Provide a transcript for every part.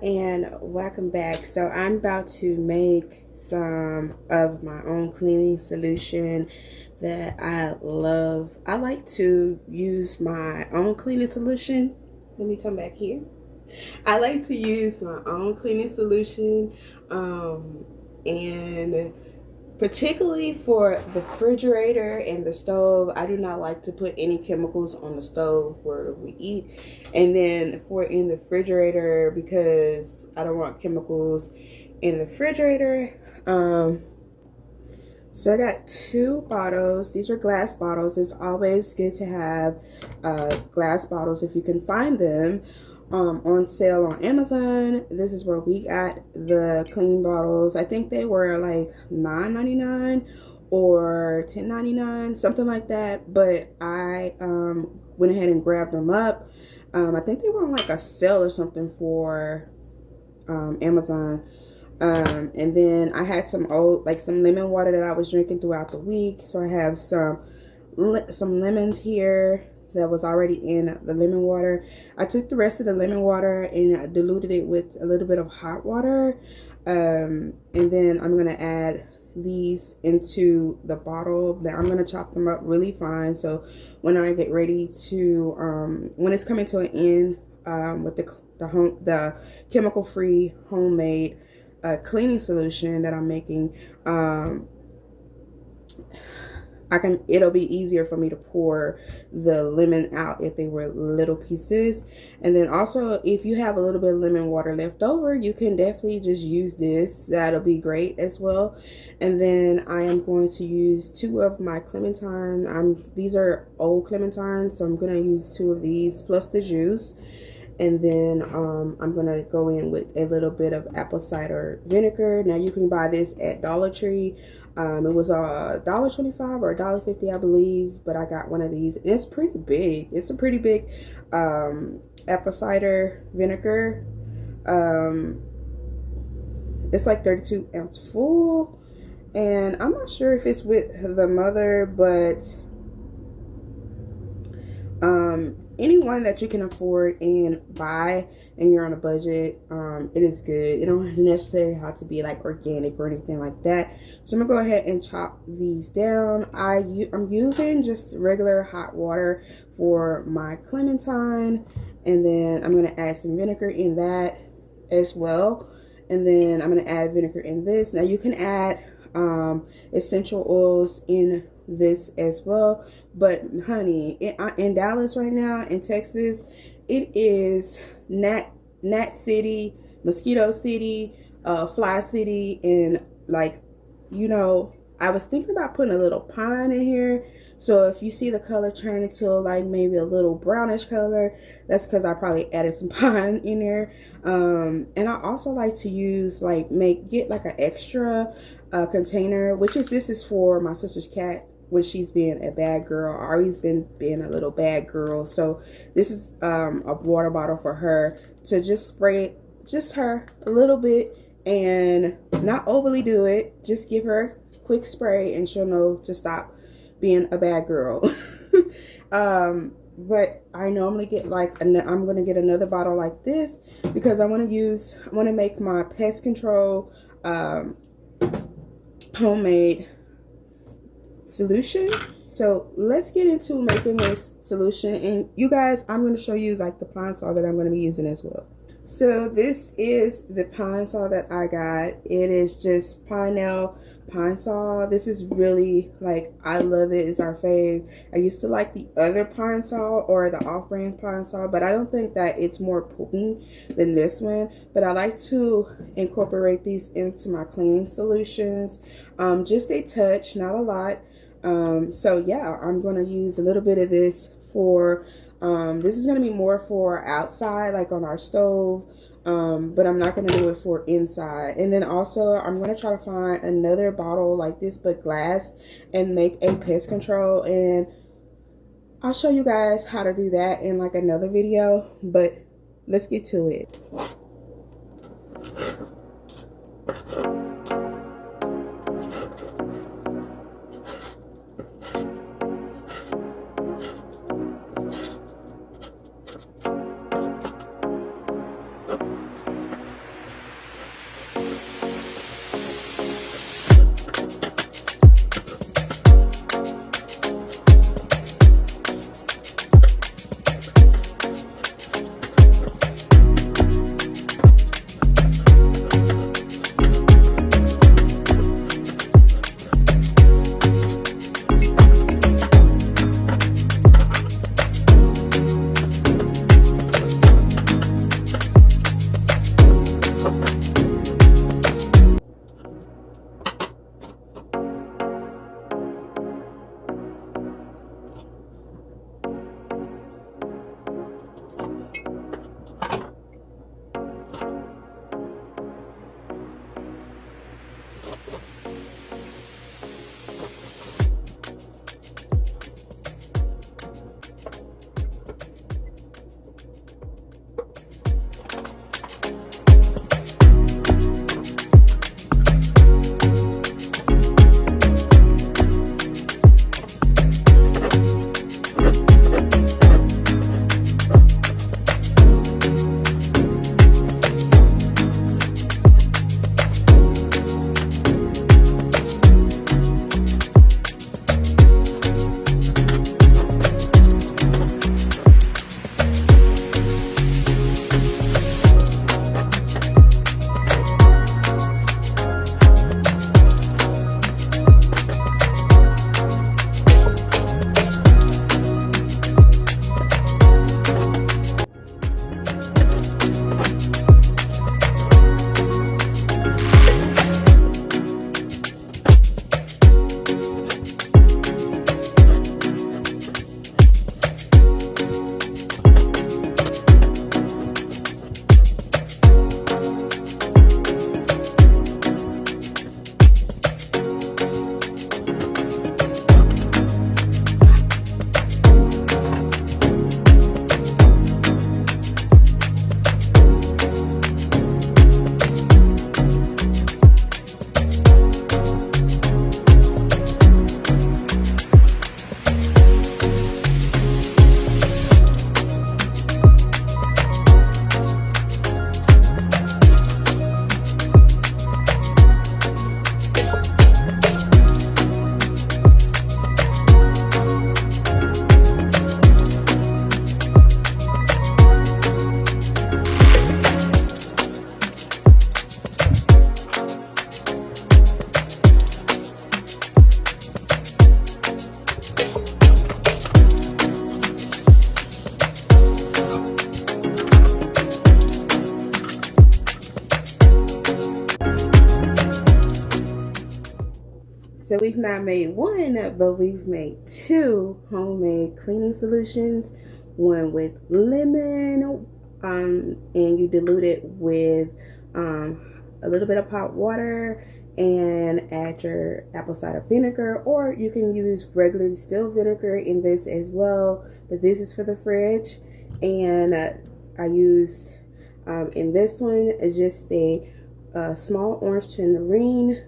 And welcome back. So I'm about to make some of my own cleaning solution that I love. I like to use my own cleaning solution. Let me come back here. I like to use my own cleaning solution and particularly for the refrigerator and the stove. I do not like to put any chemicals on the stove where we eat, and then for in the refrigerator, because I don't want chemicals in the refrigerator. So I got 2 bottles. These are glass bottles. It's always good to have glass bottles if you can find them on sale on Amazon. This is where we got the clean bottles. I think they were like $9.99 or $10.99, something like that. But I went ahead and grabbed them up. I think they were on like a sale or something for Amazon. And then I had some some lemon water that I was drinking throughout the week. So I have some lemons here that was already in the lemon water. I took the rest of the lemon water and diluted it with a little bit of hot water. And then I'm going to add these into the bottle. Now I'm going to chop them up really fine. So when I get ready to, when it's coming to an end with the chemical-free homemade cleaning solution that I'm making, it'll be easier for me to pour the lemon out if they were little pieces. And then also, if you have a little bit of lemon water left over, you can definitely just use this. That'll be great as well. And then I am going to use 2 of my clementine. These are old clementines, so I'm going to use 2 of these plus the juice. And then I'm going to go in with a little bit of apple cider vinegar. Now you can buy this at Dollar Tree. It was $1.25 or $1.50, I believe, but I got one of these. And it's pretty big. It's a pretty big apple cider vinegar. It's like 32 ounce full. And I'm not sure if it's with the mother, but anyone that you can afford and buy and you're on a budget, it is good. It don't necessarily have to be like organic or anything like that. So I'm gonna go ahead and chop these down. I'm using just regular hot water for my clementine, and then I'm gonna add some vinegar in that as well. And then I'm gonna add vinegar in this. Now you can add essential oils in this as well, but honey, in Dallas right now, in Texas, it is gnat city, mosquito city, fly city, and like, you know, I was thinking about putting a little pine in here. So if you see the color turn into like maybe a little brownish color, that's because I probably added some pine in there. And I also like to use get like an extra container, this is for my sister's cat when she's being a bad girl. Ari's been being a little bad girl, so this is a water bottle for her to just spray just her a little bit and not overly do it. Just give her a quick spray and she'll know to stop being a bad girl. But I normally get I'm gonna get another bottle like this because I want to make my pest control homemade solution. So let's get into making this solution, and you guys, I'm going to show you like the pine saw that I'm going to be using as well. So this is the pine saw that I got. It is just pine saw. This is really I love it. It's our fave. I used to like the other pine saw or the off-brand pine saw, but I don't think that it's more potent than this one. But I like to incorporate these into my cleaning solutions, just a touch, not a lot. So yeah, I'm going to use a little bit of this for this is going to be more for outside, like on our stove, but I'm not going to do it for inside. And then also I'm going to try to find another bottle like this but glass and make a pest control, and I'll show you guys how to do that in like another video. But let's get to it. So we've not made one, but we've made two homemade cleaning solutions. One with lemon, and you dilute it with a little bit of hot water and add your apple cider vinegar, or you can use regular distilled vinegar in this as well, but this is for the fridge. And I use in this one just a small orange tangerine,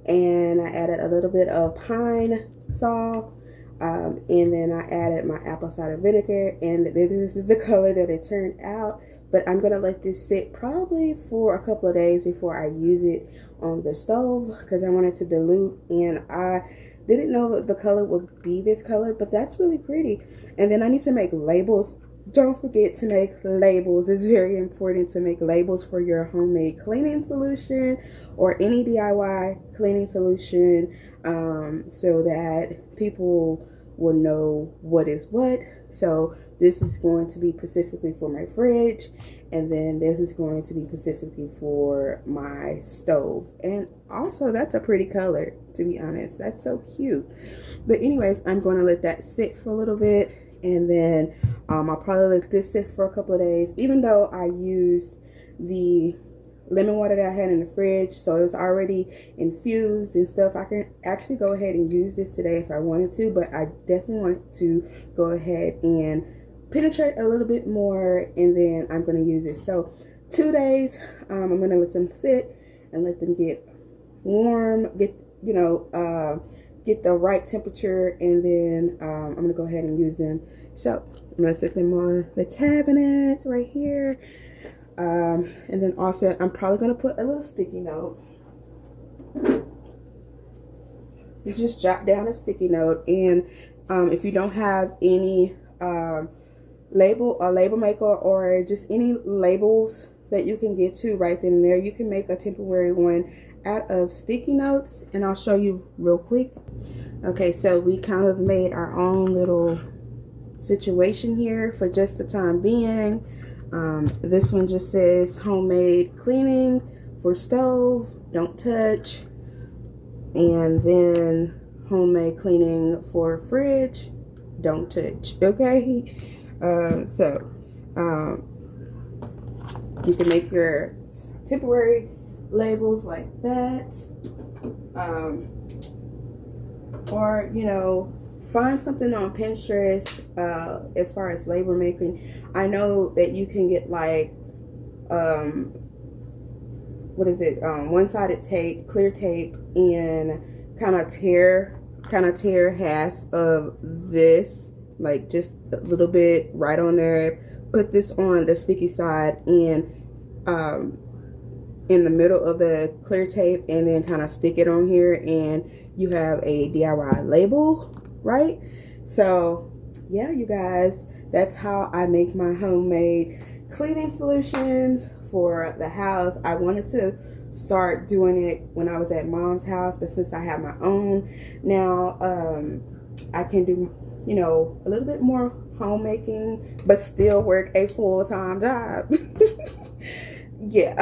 and I added a little bit of pine sol, and then I added my apple cider vinegar, and this is the color that it turned out. But I'm gonna let this sit probably for a couple of days before I use it on the stove, because I wanted to dilute, and I didn't know that the color would be this color, but that's really pretty. And then I need to make labels. Don't forget to make labels. It's very important to make labels for your homemade cleaning solution or any DIY cleaning solution, so that people will know what is what. So this is going to be specifically for my fridge, and then this is going to be specifically for my stove. And also, that's a pretty color, to be honest. That's so cute. But anyways, I'm going to let that sit for a little bit, and then I'll probably let this sit for a couple of days. Even though I used the lemon water that I had in the fridge, so it's already infused and stuff, I can actually go ahead and use this today if I wanted to, but I definitely wanted to go ahead and penetrate a little bit more, and then I'm going to use it. So 2 days, I'm going to let them sit and let them get warm, get the right temperature, and then I'm going to go ahead and use them. So I'm going to set them on the cabinet right here. And then also I'm probably going to put a little sticky note. You just jot down a sticky note, and if you don't have any label maker or just any labels that you can get to right then and there, you can make a temporary one out of sticky notes, and I'll show you real quick. Okay, so we kind of made our own little situation here for just the time being. This one just says homemade cleaning for stove, don't touch, and then homemade cleaning for fridge, don't touch. Okay, so you can make your temporary labels like that, or find something on Pinterest as far as label making. I know that you can get like one-sided tape, clear tape, and kind of tear half of this, like just a little bit right on there. Put this on the sticky side and in the middle of the clear tape, and then kind of stick it on here, and you have a DIY label, right? So yeah, you guys, that's how I make my homemade cleaning solutions for the house. I wanted to start doing it when I was at mom's house, but since I have my own now, I can do a little bit more homemaking but still work a full-time job. Yeah.